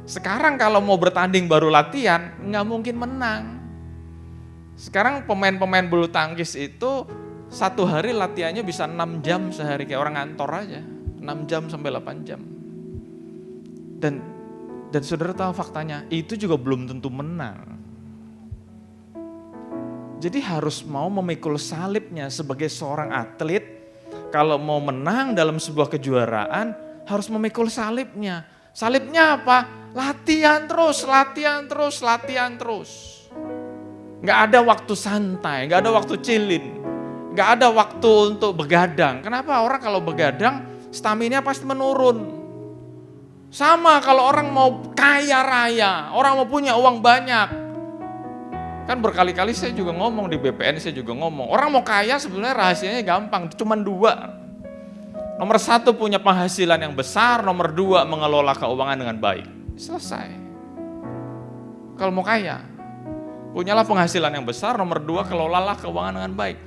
Sekarang kalau mau bertanding baru latihan, nggak mungkin menang. Sekarang pemain-pemain bulu tangkis itu satu hari latihannya bisa 6 jam sehari, kayak orang kantor aja. 6 jam sampai 8 jam. Dan saudara tahu faktanya, itu juga belum tentu menang. Jadi harus mau memikul salibnya sebagai seorang atlet. Kalau mau menang dalam sebuah kejuaraan, harus memikul salibnya. Salibnya apa? Latihan terus, latihan terus, latihan terus. Gak ada waktu santai, gak ada waktu chillin, gak ada waktu untuk begadang. Kenapa? Orang kalau begadang, stamina pasti menurun. Sama kalau orang mau kaya raya, orang mau punya uang banyak. Kan berkali-kali saya juga ngomong di BPN, saya juga ngomong, orang mau kaya sebenarnya rahasianya gampang, cuma 2. Nomor 1 punya penghasilan yang besar, nomor 2 mengelola keuangan dengan baik. Selesai. Kalau mau kaya, punyalah penghasilan yang besar, nomor 2 kelolalah keuangan dengan baik.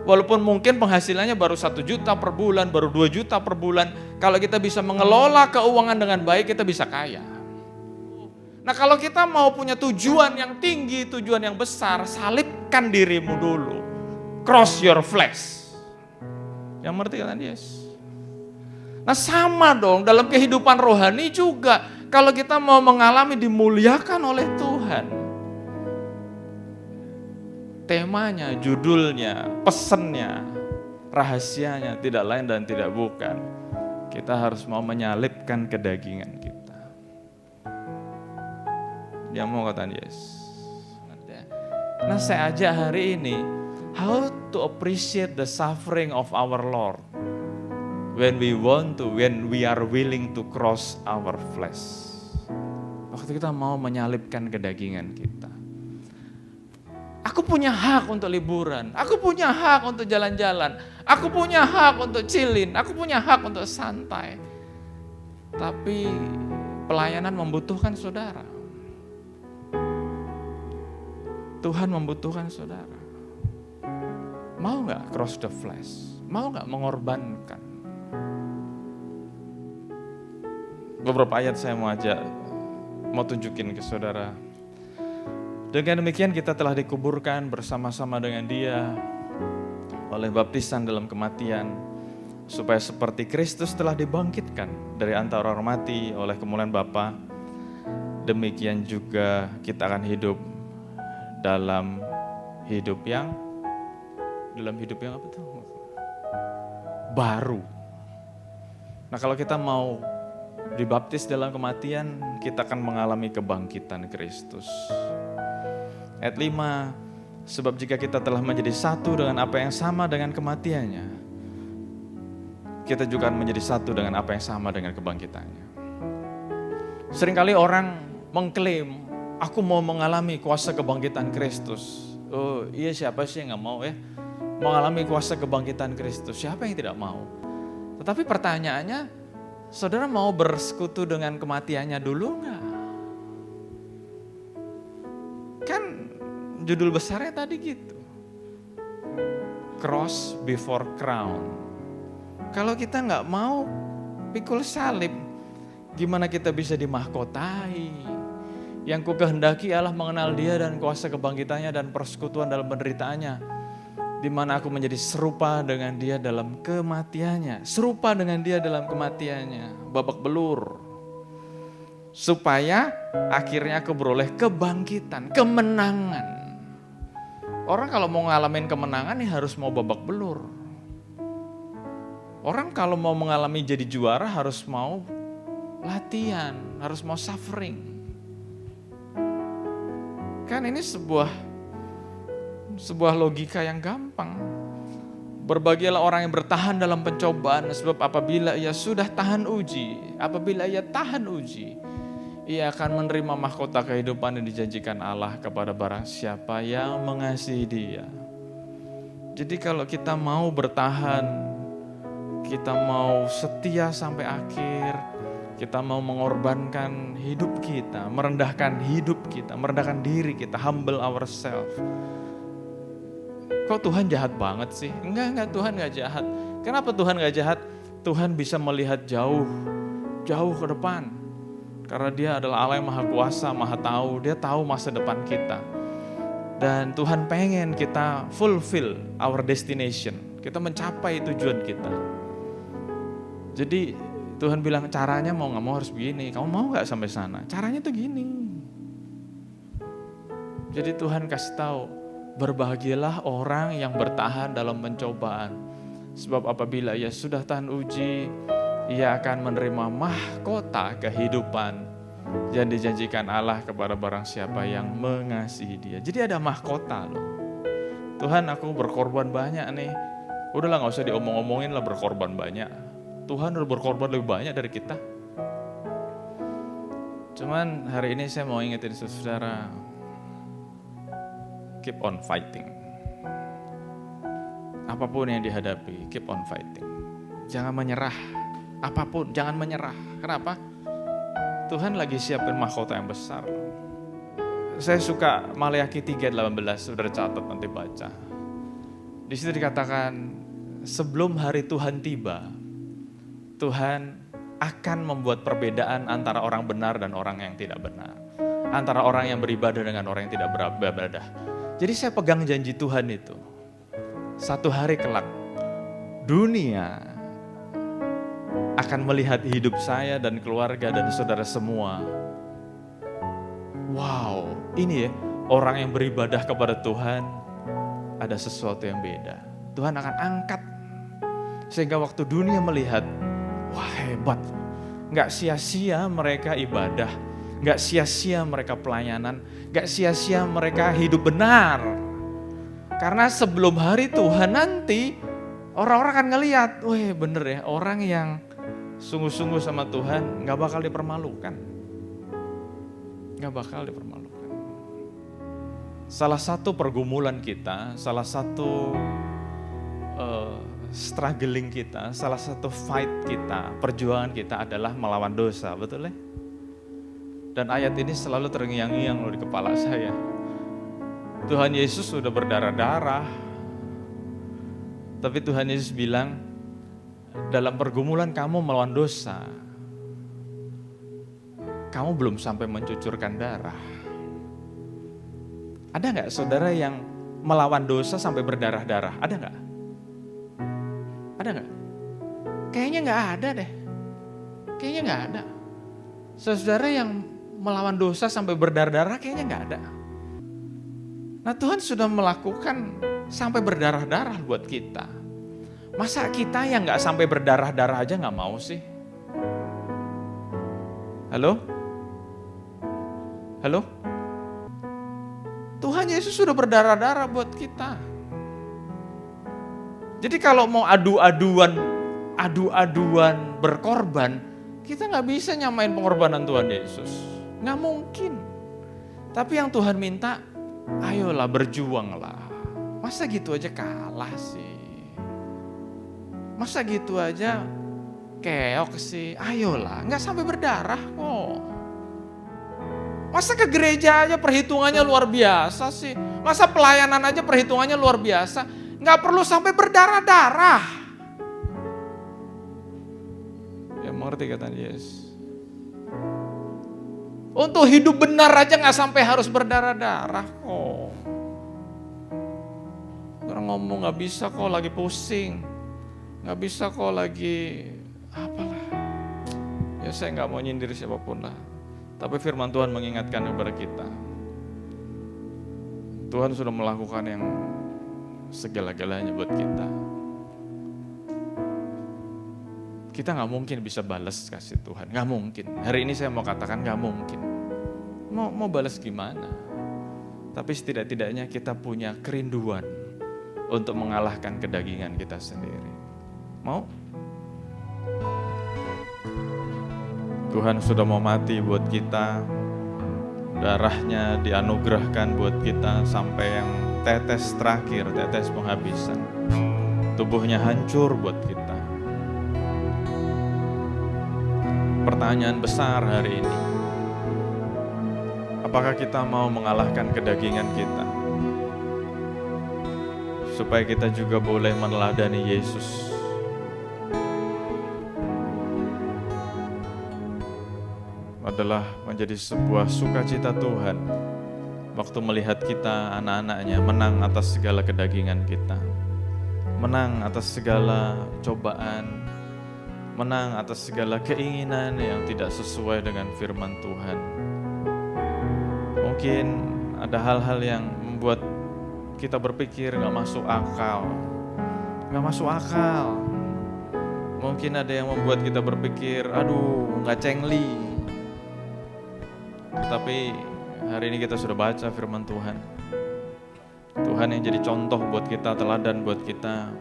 Walaupun mungkin penghasilannya baru 1 juta per bulan, baru 2 juta per bulan, kalau kita bisa mengelola keuangan dengan baik, kita bisa kaya. Nah kalau kita mau punya tujuan yang tinggi, tujuan yang besar, salibkan dirimu dulu. Cross your flesh. Yang ngerti kan yes? Nah sama dong dalam kehidupan rohani juga. Kalau kita mau mengalami dimuliakan oleh Tuhan. Temanya, judulnya, pesennya, rahasianya tidak lain dan tidak bukan. Kita harus mau menyalipkan kedagingan kita. Yang mau kata yes. Nah saya ajak hari ini, how to appreciate the suffering of our Lord when we are willing to cross our flesh. Waktu kita mau menyalipkan kedagingan kita. Aku punya hak untuk liburan, aku punya hak untuk jalan-jalan, aku punya hak untuk chillin, aku punya hak untuk santai. Tapi pelayanan membutuhkan saudara. Tuhan membutuhkan saudara. Mau gak cross the flesh? Mau gak mengorbankan? Beberapa ayat saya mau tunjukin ke saudara. Dengan demikian kita telah dikuburkan bersama-sama dengan Dia oleh baptisan dalam kematian, supaya seperti Kristus telah dibangkitkan dari antara orang mati oleh kemuliaan Bapa, demikian juga kita akan hidup dalam hidup yang apa tuh? Baru. Nah kalau kita mau dibaptis dalam kematian, kita akan mengalami kebangkitan Kristus. Ayat 5, sebab jika kita telah menjadi satu dengan apa yang sama dengan kematiannya, kita juga akan menjadi satu dengan apa yang sama dengan kebangkitannya. Seringkali orang mengklaim, aku mau mengalami kuasa kebangkitan Kristus. Oh iya, siapa sih yang gak mau ya mengalami kuasa kebangkitan Kristus? Siapa yang tidak mau? Tetapi pertanyaannya, saudara mau bersekutu dengan kematiannya dulu gak? Kan judul besarnya tadi gitu. Cross before crown. Kalau kita gak mau pikul salib, gimana kita bisa dimahkotai? Yang ku kehendaki Allah mengenal Dia dan kuasa kebangkitannya dan persekutuan dalam penderitaannya, di mana aku menjadi serupa dengan Dia dalam kematiannya, serupa dengan Dia dalam kematiannya, babak belur, supaya akhirnya aku beroleh kebangkitan, kemenangan. Orang kalau mau ngalamin kemenangan nih harus mau babak belur. Orang kalau mau mengalami jadi juara harus mau latihan, harus mau suffering. Kan ini sebuah logika yang gampang. Berbahagialah orang yang bertahan dalam pencobaan, sebab apabila ia sudah tahan uji, apabila ia tahan uji, ia akan menerima mahkota kehidupan yang dijanjikan Allah kepada barang siapa yang mengasihi Dia. Jadi kalau kita mau bertahan, kita mau setia sampai akhir, kita mau mengorbankan hidup kita, merendahkan hidup kita, merendahkan diri kita, humble ourselves. Kok Tuhan jahat banget sih? Enggak, Tuhan gak jahat. Kenapa Tuhan gak jahat? Tuhan bisa melihat jauh ke depan. Karena dia adalah Allah yang maha kuasa, maha tahu. Dia tahu masa depan kita. Dan Tuhan pengen kita fulfill our destination. Kita mencapai tujuan kita. Jadi Tuhan bilang caranya mau gak mau harus begini. Kamu mau gak sampai sana? Caranya tuh gini. Jadi Tuhan kasih tahu, berbahagialah orang yang bertahan dalam pencobaan. Sebab apabila ia sudah tahan uji, ia akan menerima mahkota kehidupan yang dijanjikan Allah kepada barang siapa yang mengasihi dia. Jadi ada mahkota loh. Tuhan, aku berkorban banyak nih. Udahlah gak usah diomong-omongin lah berkorban banyak. Tuhan udah berkorban lebih banyak dari kita. Cuman hari ini saya mau ingetin saudara, keep on fighting. Apapun yang dihadapi, keep on fighting. Jangan menyerah. Apapun, jangan menyerah. Kenapa? Tuhan lagi siapin mahkota yang besar. Saya suka Maleakhi 3:18, saudara catat nanti baca. Di situ dikatakan, sebelum hari Tuhan tiba, Tuhan akan membuat perbedaan antara orang benar dan orang yang tidak benar. Antara orang yang beribadah dengan orang yang tidak beribadah. Jadi saya pegang janji Tuhan itu. Satu hari kelak, dunia akan melihat hidup saya dan keluarga dan saudara semua. Wow, ini ya, orang yang beribadah kepada Tuhan ada sesuatu yang beda. Tuhan akan angkat sehingga waktu dunia melihat, wah hebat, gak sia-sia mereka ibadah, gak sia-sia mereka pelayanan, gak sia-sia mereka hidup benar. Karena sebelum hari Tuhan nanti, orang-orang akan ngelihat, wah bener ya, orang yang sungguh-sungguh sama Tuhan gak bakal dipermalukan. Gak bakal dipermalukan. Salah satu pergumulan kita, salah satu struggling kita, salah satu fight kita, perjuangan kita adalah melawan dosa, betul ya? Dan ayat ini selalu terngiang-ngiang loh di kepala saya. Tuhan Yesus sudah berdarah-darah, tapi Tuhan Yesus bilang, dalam pergumulan kamu melawan dosa, kamu belum sampai mencucurkan darah. Ada gak saudara yang melawan dosa sampai berdarah-darah? Ada gak? Ada gak? Kayaknya gak ada deh. Kayaknya gak ada. Saudara yang melawan dosa sampai berdarah-darah kayaknya gak ada. Nah Tuhan sudah melakukan sampai berdarah-darah buat kita. Masa kita yang gak sampai berdarah-darah aja gak mau sih? Halo? Halo? Tuhan Yesus sudah berdarah-darah buat kita. Jadi kalau mau adu-aduan berkorban, kita gak bisa nyamain pengorbanan Tuhan Yesus. Gak mungkin. Tapi yang Tuhan minta, ayolah berjuanglah. Masa gitu aja kalah sih? Masa gitu aja keok sih? Ayolah, gak sampai berdarah kok. Masa ke gereja aja perhitungannya luar biasa sih? Masa pelayanan aja perhitungannya luar biasa? Gak perlu sampai berdarah-darah. Ya mengerti kata Yesus. Untuk hidup benar aja gak sampai harus berdarah-darah kok. Orang ngomong gak bisa kok lagi pusing. Gak bisa kok lagi apalah. Ya saya gak mau nyindir siapapun lah. Tapi firman Tuhan mengingatkan kepada kita. Tuhan sudah melakukan yang segala-galanya buat kita. Kita gak mungkin bisa balas kasih Tuhan, gak mungkin. Hari ini saya mau katakan gak mungkin. Mau balas gimana? Tapi setidak-tidaknya kita punya kerinduan untuk mengalahkan kedagingan kita sendiri. Mau? Tuhan sudah mau mati buat kita. Darahnya dianugerahkan buat kita sampai yang tetes terakhir, tetes penghabisan. Tubuhnya hancur buat kita. Pertanyaan besar hari ini. Apakah kita mau mengalahkan kedagingan kita? Supaya kita juga boleh meneladani Yesus. adalah menjadi sebuah sukacita Tuhan waktu melihat kita, anak-anaknya, menang atas segala kedagingan kita, menang atas segala cobaan, menang atas segala keinginan yang tidak sesuai dengan firman Tuhan. Mungkin ada hal-hal yang membuat kita berpikir gak masuk akal. Mungkin ada yang membuat kita berpikir, aduh gak cengli. Tetapi hari ini kita sudah baca firman Tuhan. Tuhan yang jadi contoh buat kita, teladan buat kita.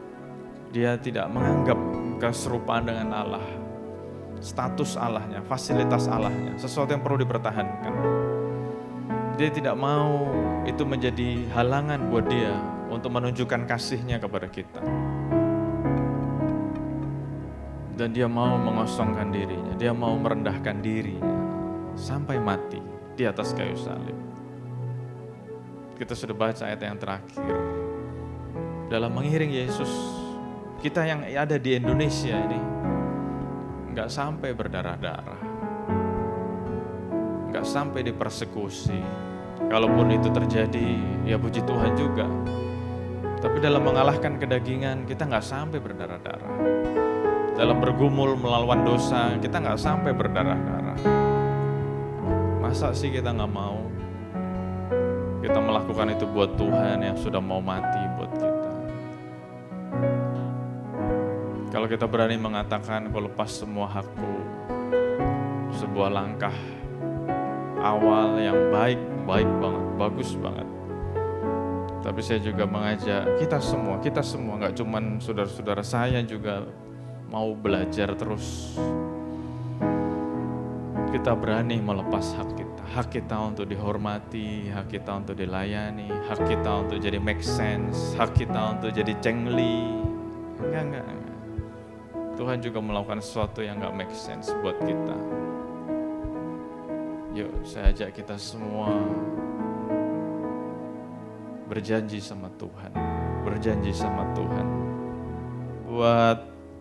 Dia tidak menganggap keserupaan dengan Allah, status Allahnya, fasilitas Allahnya, sesuatu yang perlu dipertahankan. Dia tidak mau itu menjadi halangan buat dia untuk menunjukkan kasihnya kepada kita. Dan dia mau mengosongkan dirinya, dia mau merendahkan dirinya sampai mati di atas kayu salib. Kita sudah baca ayat yang terakhir. Dalam mengiring Yesus, kita yang ada di Indonesia ini gak sampai berdarah-darah, gak sampai dipersekusi. Kalaupun itu terjadi, ya puji Tuhan juga. Tapi dalam mengalahkan kedagingan, kita gak sampai berdarah-darah. Dalam bergumul melawan dosa, kita gak sampai berdarah-darah. Masa sih kita gak mau? Kita melakukan itu buat Tuhan yang sudah mau mati buat kita. Kalau kita berani mengatakan, kau lepas semua hakku, sebuah langkah awal yang baik banget, bagus banget. Tapi saya juga mengajak kita semua, gak cuman saudara-saudara saya juga mau belajar terus. Kita berani melepas hak kita untuk dihormati, hak kita untuk dilayani, hak kita untuk jadi make sense, hak kita untuk jadi cengli. Enggak. Tuhan juga melakukan sesuatu yang gak make sense buat kita. Yuk, saya ajak kita semua berjanji sama Tuhan. Buat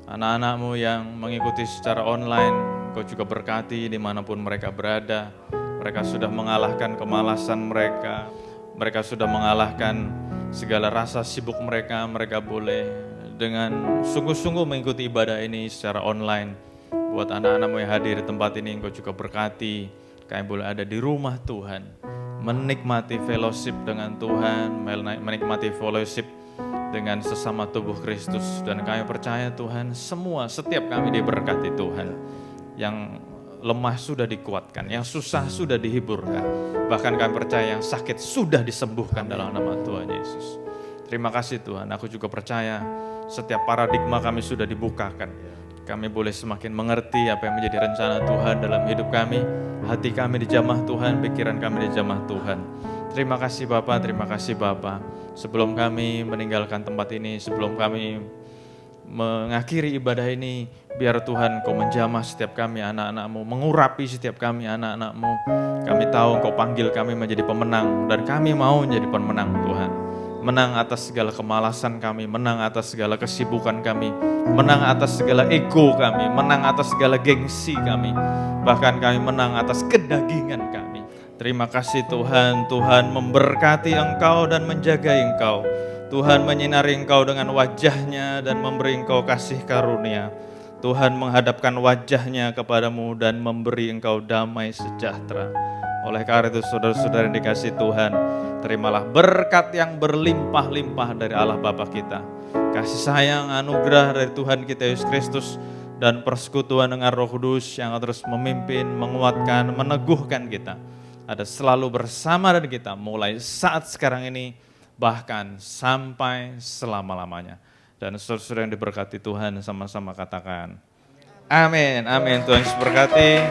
anak-anakmu yang mengikuti secara online, Kau juga berkati dimanapun mereka berada. Mereka sudah mengalahkan kemalasan mereka. Mereka sudah mengalahkan segala rasa sibuk mereka. Mereka boleh dengan sungguh-sungguh mengikuti ibadah ini secara online. Buat anak-anakmu yang hadir di tempat ini, Kau juga berkati. Kami boleh ada di rumah Tuhan, menikmati fellowship dengan Tuhan, menikmati fellowship dengan sesama tubuh Kristus. Dan kami percaya Tuhan, setiap kami diberkati Tuhan. Yang lemah sudah dikuatkan, yang susah sudah dihiburkan. Bahkan kami percaya yang sakit sudah disembuhkan dalam nama Tuhan Yesus. Terima kasih Tuhan, aku juga percaya setiap paradigma kami sudah dibukakan. Kami boleh semakin mengerti apa yang menjadi rencana Tuhan dalam hidup kami. Hati kami dijamah Tuhan, pikiran kami dijamah Tuhan. Terima kasih Bapa, Sebelum kami meninggalkan tempat ini, sebelum kami mengakhiri ibadah ini, biar Tuhan Kau menjamah setiap kami anak-anak-Mu, mengurapi setiap kami anak-anak-Mu. Kami tahu Kau panggil kami menjadi pemenang, dan kami mau menjadi pemenang Tuhan. Menang atas segala kemalasan kami, menang atas segala kesibukan kami, menang atas segala ego kami, menang atas segala gengsi kami, bahkan kami menang atas kedagingan kami. Terima kasih Tuhan, Tuhan memberkati Engkau dan menjaga Engkau. Tuhan menyinari Engkau dengan wajah-Nya dan memberi Engkau kasih karunia. Tuhan menghadapkan wajah-Nya kepadamu dan memberi Engkau damai sejahtera. Oleh karena itu saudara-saudara yang dikasihi Tuhan, terimalah berkat yang berlimpah-limpah dari Allah Bapa kita. Kasih sayang, anugerah dari Tuhan kita Yesus Kristus dan persekutuan dengan Roh Kudus yang terus memimpin, menguatkan, meneguhkan kita. Ada selalu bersama dengan kita mulai saat sekarang ini, bahkan sampai selama-lamanya. Dan saudara-saudara yang diberkati Tuhan sama-sama katakan amin. Tuhan Yesus berkati.